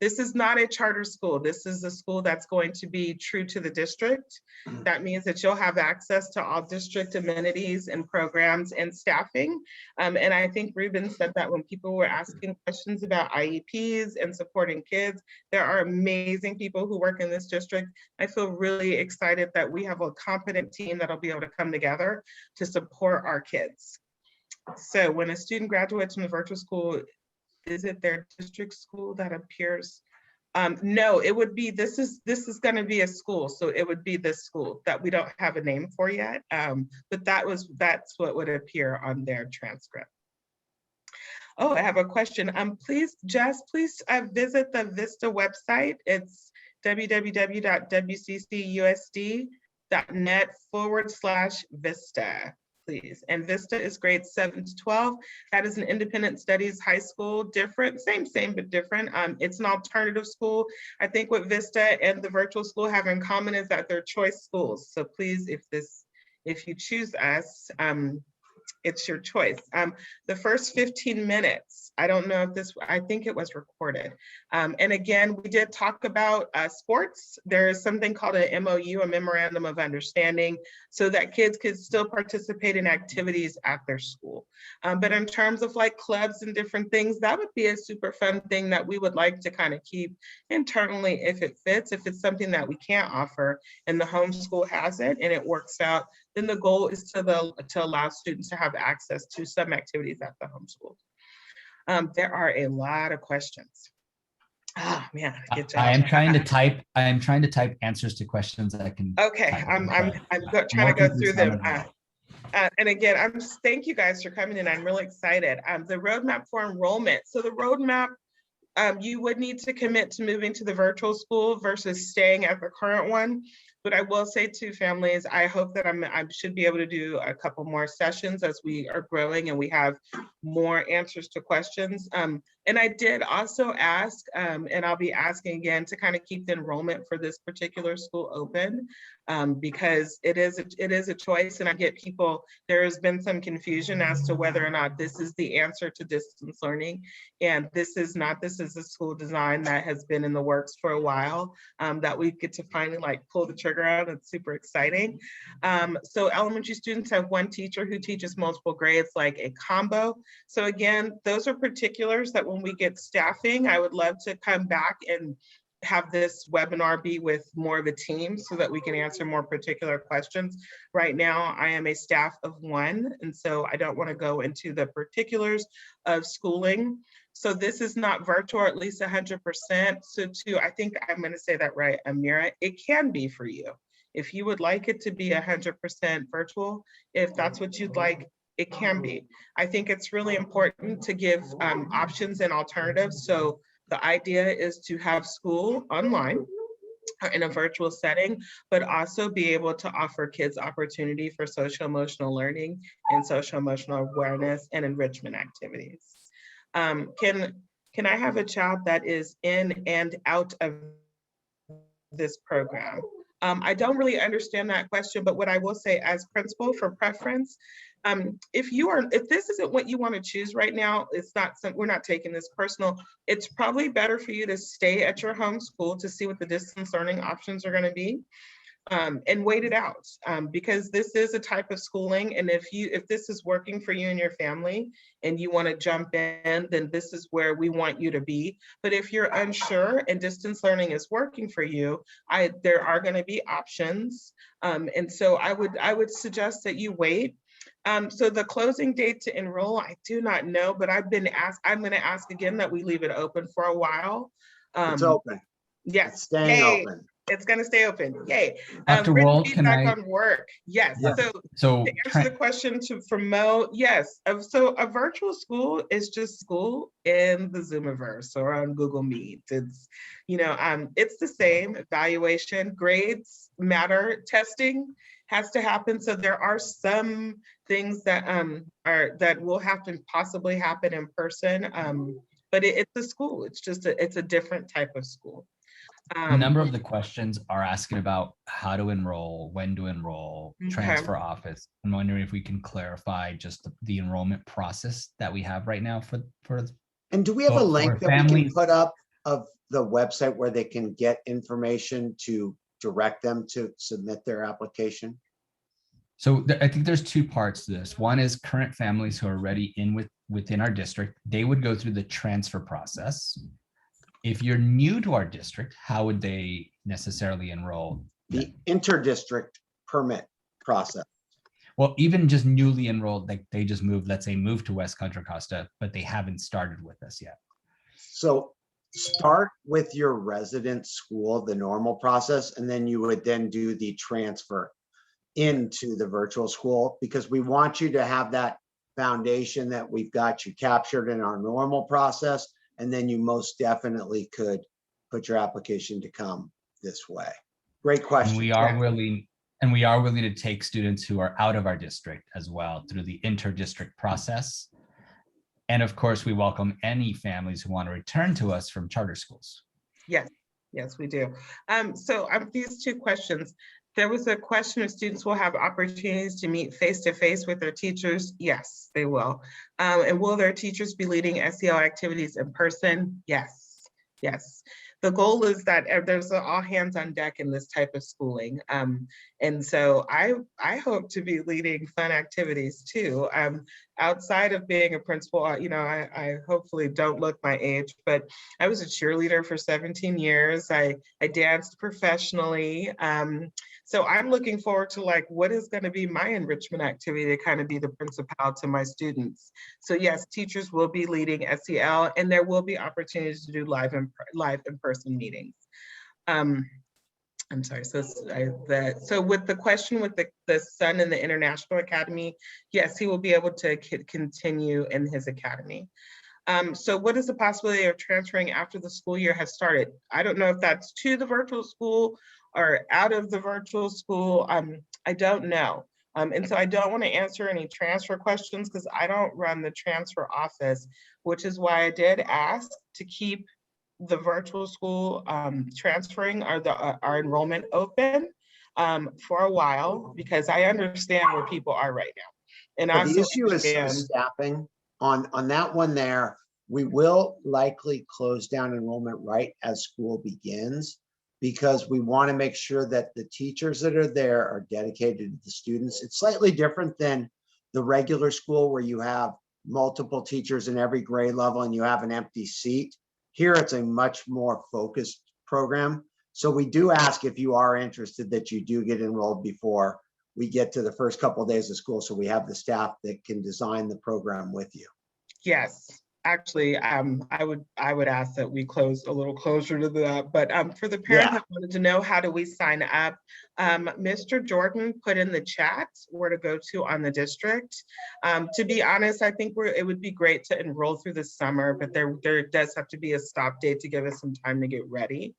This is not a charter school. This is a school that's going to be true to the district. That means that you'll have access to all district amenities and programs and staffing. And I think Ruben said that when people were asking questions about IEPs and supporting kids, there are amazing people who work in this district. I feel really excited that we have a competent team that'll be able to come together to support our kids. So when a student graduates from the virtual school, is it their district school that appears? No, it would be, this is going to be a school. So it would be this school that we don't have a name for yet. But that's what would appear on their transcript. Oh, I have a question. Please visit the Vista website. It's www.wcCUSD.net/Vista. Please. And Vista is grades 7 to 12. That is an independent studies high school, different, same, but different. It's an alternative school. I think what Vista and the virtual school have in common is that they're choice schools. So please, if you choose us, it's your choice. The first 15 minutes, I don't know if this, I think it was recorded. And again, we did talk about sports. There is something called an MOU, a Memorandum of Understanding, so that kids could still participate in activities at their school. But in terms of like clubs and different things, that would be a super fun thing that we would like to kind of keep internally if it fits. If it's something that we can't offer and the homeschool has it and it works out, then the goal is to allow students to have access to some activities at the homeschool. There are a lot of questions. Oh man, good job. I am trying to type answers to questions that I can. Okay, I'm trying to go through them. And again, thank you guys for coming in. I'm really excited. The roadmap for enrollment. So the roadmap, you would need to commit to moving to the virtual school versus staying at the current one. But I will say to families, I hope that I should be able to do a couple more sessions as we are growing and we have more answers to questions. And I did also ask, and I'll be asking again to kind of keep the enrollment for this particular school open, because it is a choice. And I get people, there has been some confusion as to whether or not this is the answer to distance learning. And this is not, this is a school design that has been in the works for a while, that we get to finally like pull the trigger out. It's super exciting. So elementary students have one teacher who teaches multiple grades, like a combo. So again, those are particulars that when we get staffing, I would love to come back and have this webinar be with more of a team so that we can answer more particular questions. Right now, I am a staff of one, and so I don't want to go into the particulars of schooling. So this is not virtual, at least 100%. So I think I'm going to say that right, Amira, it can be for you. If you would like it to be 100% virtual, if that's what you'd like, it can be. I think it's really important to give options and alternatives. So the idea is to have school online in a virtual setting, but also be able to offer kids opportunity for social emotional learning and social emotional awareness and enrichment activities. Can I have a child that is in and out of this program? I don't really understand that question, but what I will say as principal for preference, if this isn't what you want to choose right now, it's not, we're not taking this personal. It's probably better for you to stay at your home school to see what the distance learning options are going to be, and wait it out, because this is a type of schooling. And if this is working for you and your family and you want to jump in, then this is where we want you to be. But if you're unsure and distance learning is working for you, there are going to be options. And so I would suggest that you wait. So the closing date to enroll, I do not know, but I've been asked, I'm going to ask again that we leave it open for a while. It's open. Yes. It's staying open. It's going to stay open. Yay. Dr. Wold, feedback on work. Yes. Yeah. So to answer the question from Mo, yes. So a virtual school is just school in the Zoomiverse or on Google Meet. It's, it's the same. Evaluation, grades matter, testing has to happen. So there are some things that that will have to possibly happen in person. But it's a school. It's just it's a different type of school. A number of the questions are asking about how to enroll, when to enroll, transfer office. I'm wondering if we can clarify just the enrollment process that we have right now for. And do we have a link that we can put up of the website where they can get information to direct them to submit their application? So I think there's two parts to this. One is current families who are already within our district. They would go through the transfer process. If you're new to our district, how would they necessarily enroll? The inter-district permit process. Well, even just newly enrolled, like they just moved, let's say moved to West Contra Costa, but they haven't started with us yet. So start with your resident school, the normal process, and then you would then do the transfer into the virtual school, because we want you to have that foundation that we've got you captured in our normal process. And then you most definitely could put your application to come this way. Great question. And we are willing to take students who are out of our district as well through the inter-district process. And of course, we welcome any families who want to return to us from charter schools. Yes, we do. So these two questions, There was a question if students will have opportunities to meet face-to-face with their teachers. Yes, they will. And will their teachers be leading SEL activities in person? Yes, yes. The goal is that there's an all hands on deck in this type of schooling. And so I hope to be leading fun activities too. Outside of being a principal, you know, I hopefully don't look my age, but I was a cheerleader for 17 years. I danced professionally. So I'm looking forward to like, what is going to be my enrichment activity to kind of be the principal to my students. So yes, teachers will be leading SEL, and there will be opportunities to do live in-person meetings. I'm sorry, so with the question with the son in the International Academy, yes, he will be able to continue in his academy. So what is the possibility of transferring after the school year has started? I don't know if that's to the virtual school or out of the virtual school. I don't know. And so I don't want to answer any transfer questions because I don't run the transfer office, which is why I did ask to keep the virtual school transferring our enrollment open for a while, because I understand where people are right now. And But also the issue is understand staffing on that one there. We will likely close down enrollment right as school begins, because we want to make sure that the teachers that are there are dedicated to the students. It's slightly different than the regular school where you have multiple teachers in every grade level and you have an empty seat. Here, it's a much more focused program. So we do ask, if you are interested, that you do get enrolled before we get to the first couple of days of school, so we have the staff that can design the program with you. Yes, actually, I would ask that we close a little closer to that. But for the parents that wanted to know how do we sign up, Mr. Jordan put in the chat where to go to on the district. To be honest, I think it would be great to enroll through the summer, but there does have to be a stop date to give us some time to get ready.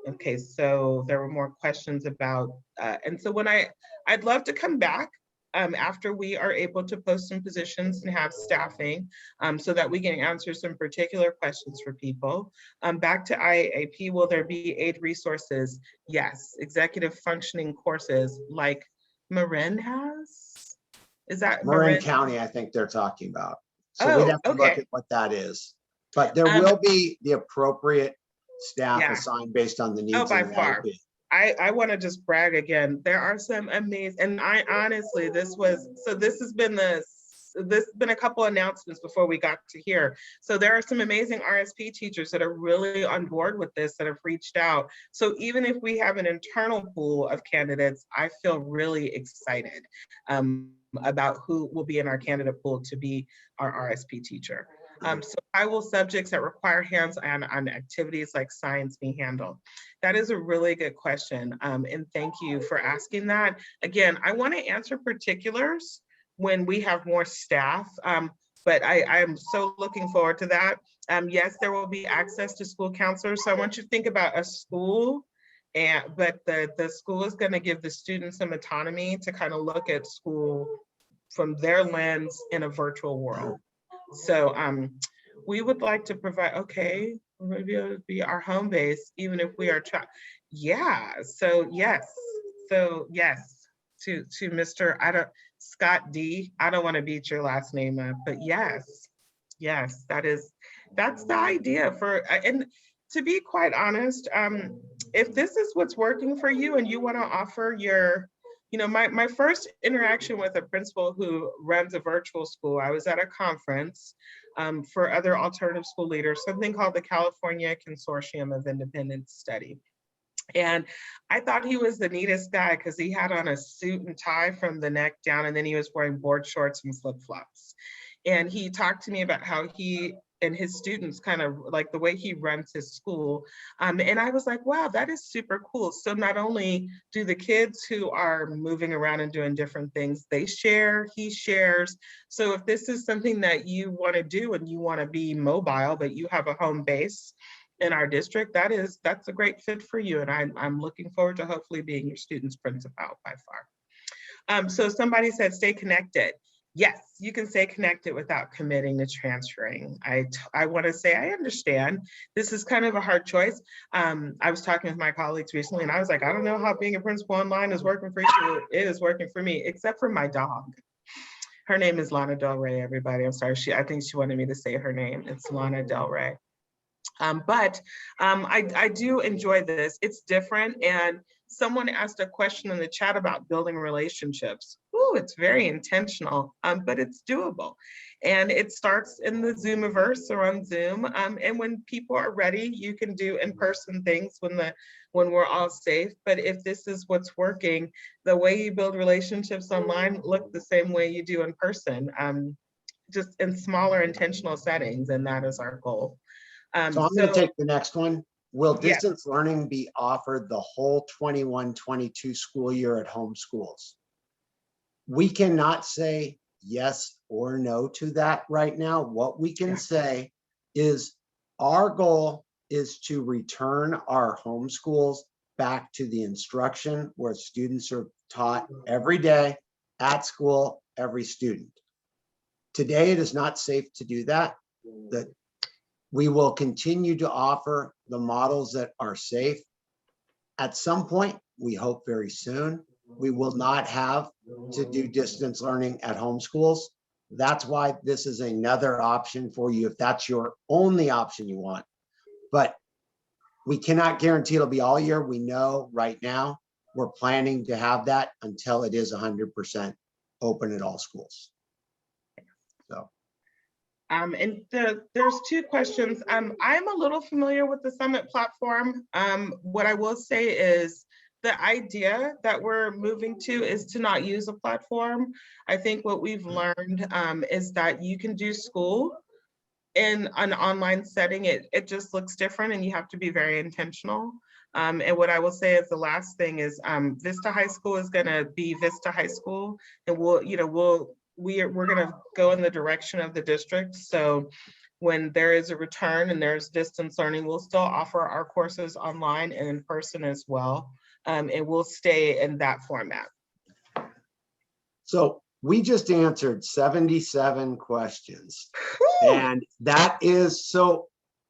Okay, so there were more questions about, and so I'd love to come back after we are able to post some positions and have staffing so that we can answer some particular questions for people. Back to IAP, will there be aid resources? Yes, executive functioning courses like Marin has? Is that Marin County, I think they're talking about. So Oh, we'd have to look okay. at what that is. But there will be the appropriate staff Yeah. assigned based on the needs. Oh, by of the far. IEP. I want to just brag again. There are some amazing, and I honestly, this has been a couple announcements before we got to here. So there are some amazing RSP teachers that are really on board with this, that have reached out. So even if we have an internal pool of candidates, I feel really excited about who will be in our candidate pool to be our RSP teacher. So I will subjects that require hands-on activities like science be handled. That is a really good question. And thank you for asking that. Again, I want to answer particulars when we have more staff, but I'm so looking forward to that. Yes, there will be access to school counselors. So I want you to think about a school, but the school is going to give the students some autonomy to kind of look at school from their lens in a virtual world. So we would like to provide, okay, maybe it would be our home base, even if we are, yeah, so yes. So yes, to Mr. Scott D, I don't want to beat your last name up, but yes, that's the idea for, and to be quite honest, if this is what's working for you and you want to offer your, you know, my first interaction with a principal who runs a virtual school, I was at a conference for other alternative school leaders, something called the California Consortium of Independent Study. And I thought he was the neatest guy because he had on a suit and tie from the neck down, and then he was wearing board shorts and flip-flops. And he talked to me about how he and his students kind of like the way he runs his school. And I was like, wow, that is super cool. So not only do the kids who are moving around and doing different things, they share, he shares. So if this is something that you want to do and you want to be mobile, but you have a home base in our district, that's a great fit for you. And I'm looking forward to hopefully being your student's principal by far. So somebody said, stay connected. Yes, you can stay connected without committing to transferring. I want to say I understand. This is kind of a hard choice. I was talking with my colleagues recently, and I was like, I don't know how being a principal online is working for you. It is working for me, except for my dog. Her name is Lana Del Rey, everybody. I'm sorry. I think she wanted me to say her name. It's Lana Del Rey. I do enjoy this. It's different. And someone asked a question in the chat about building relationships. Ooh, it's very intentional, but it's doable. And it starts in the Zoomiverse or on Zoom. And when people are ready, you can do in-person things when we're all safe. But if this is what's working, the way you build relationships online look the same way you do in person, just in smaller intentional settings. And that is our goal. So I'm going to take the next one. Will Yeah. distance learning be offered the whole 21-22 school year at home schools? We cannot say yes or no to that right now. What we can say is our goal is to return our home schools back to the instruction where students are taught every day at school, every student. Today, it is not safe to do that. We will continue to offer the models that are safe. At some point, we hope very soon, we will not have to do distance learning at home schools. That's why this is another option for you if that's your only option you want. But we cannot guarantee it'll be all year. We know right now we're planning to have that until it is 100% open at all schools. So. And there's two questions. I'm a little familiar with the Summit platform. What I will say is the idea that we're moving to is to not use a platform. I think what we've learned is that you can do school in an online setting. It just looks different and you have to be very intentional. And what I will say is the last thing is Vista High School is gonna be Vista High School, and we're going to go in the direction of the district. So when there is a return and there's distance learning, we'll still offer our courses online and in person as well. And we'll stay in that format. So we just answered 77 questions. Woo! And that is, so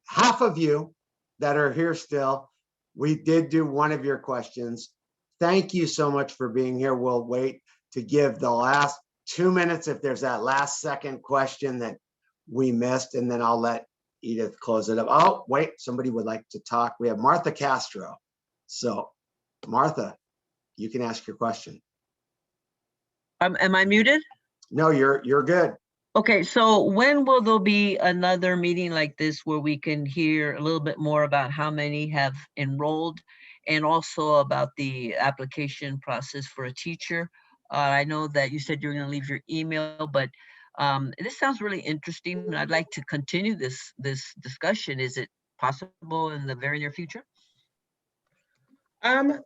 half of you that are here still, we did do one of your questions. Thank you so much for being here. We'll wait to give the last 2 minutes if there's that last second question that we missed, and then I'll let Edith close it up. Oh, wait, somebody would like to talk. We have Martha Castro. So Martha, you can ask your question. Am I muted? No, you're good. Okay, so when will there be another meeting like this where we can hear a little bit more about how many have enrolled and also about the application process for a teacher? I know that you said you're going to leave your email, but this sounds really interesting, and I'd like to continue this discussion. Is it possible in the very near future?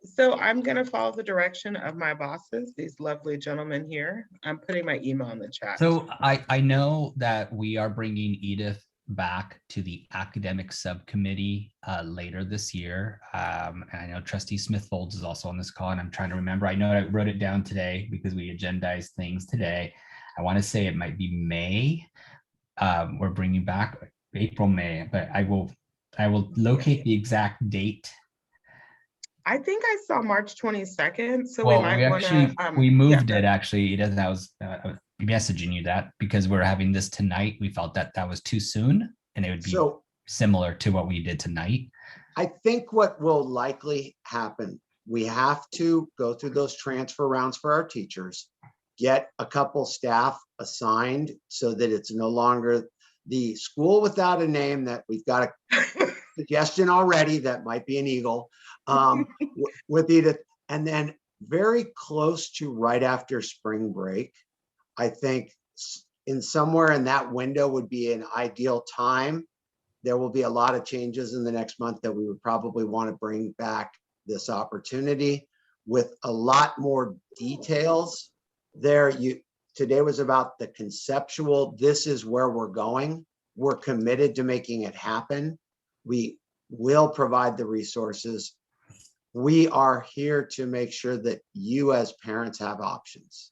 So I'm going to follow the direction of my bosses, these lovely gentlemen here. I'm putting my email in the chat. So I know that we are bringing Edith back to the academic subcommittee later this year. And I know Trustee Smith-Folds is also on this call, and I'm trying to remember. I know I wrote it down today because we agendized things today. I want to say it might be May. We're bringing back April, May, but I will locate the exact date. I think I saw March 22nd. So well, we might want to. We moved it actually. It doesn't. I was messaging you that because we're having this tonight. We felt that was too soon, and it would be so similar to what we did tonight. I think what will likely happen, we have to go through those transfer rounds for our teachers, get a couple staff assigned so that it's no longer the school without a name that we've got a suggestion already that might be an eagle with Edith. And then very close to right after spring break, I think in somewhere in that window would be an ideal time. There will be a lot of changes in the next month that we would probably want to bring back this opportunity with a lot more details there. Today was about the conceptual, this is where we're going. We're committed to making it happen. We will provide the resources. We are here to make sure that you as parents have options.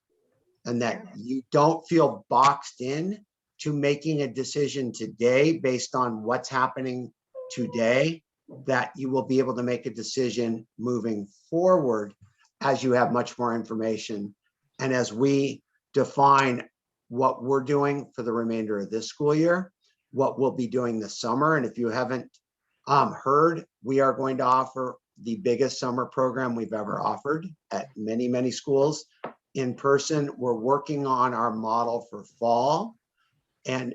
and that you don't feel boxed in to making a decision today based on what's happening today, that you will be able to make a decision moving forward as you have much more information. And as we define what we're doing for the remainder of this school year, what we'll be doing this summer. And if you haven't heard, we are going to offer the biggest summer program we've ever offered at many, many schools in person. We're working on our model for fall and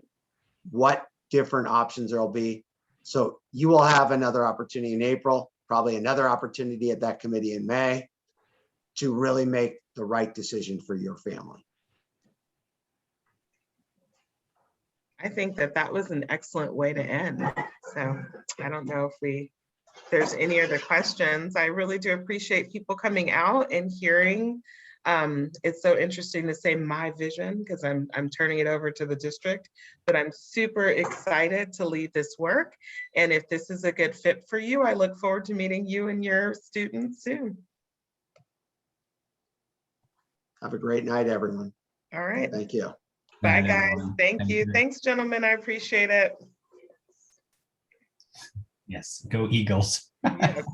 what different options there'll be. So you will have another opportunity in April, probably another opportunity at that committee in May to really make the right decision for your family. I think that that was an excellent way to end. So I don't know if there's any other questions. I really do appreciate people coming out and hearing. It's so interesting to say my vision because I'm turning it over to the district, but I'm super excited to lead this work. And if this is a good fit for you, I look forward to meeting you and your students soon. Have a great night, everyone. All right. Thank you. Bye, Good night, guys. everyone. Thank you. Thanks, gentlemen. I appreciate it. Yes, go Eagles. Yes.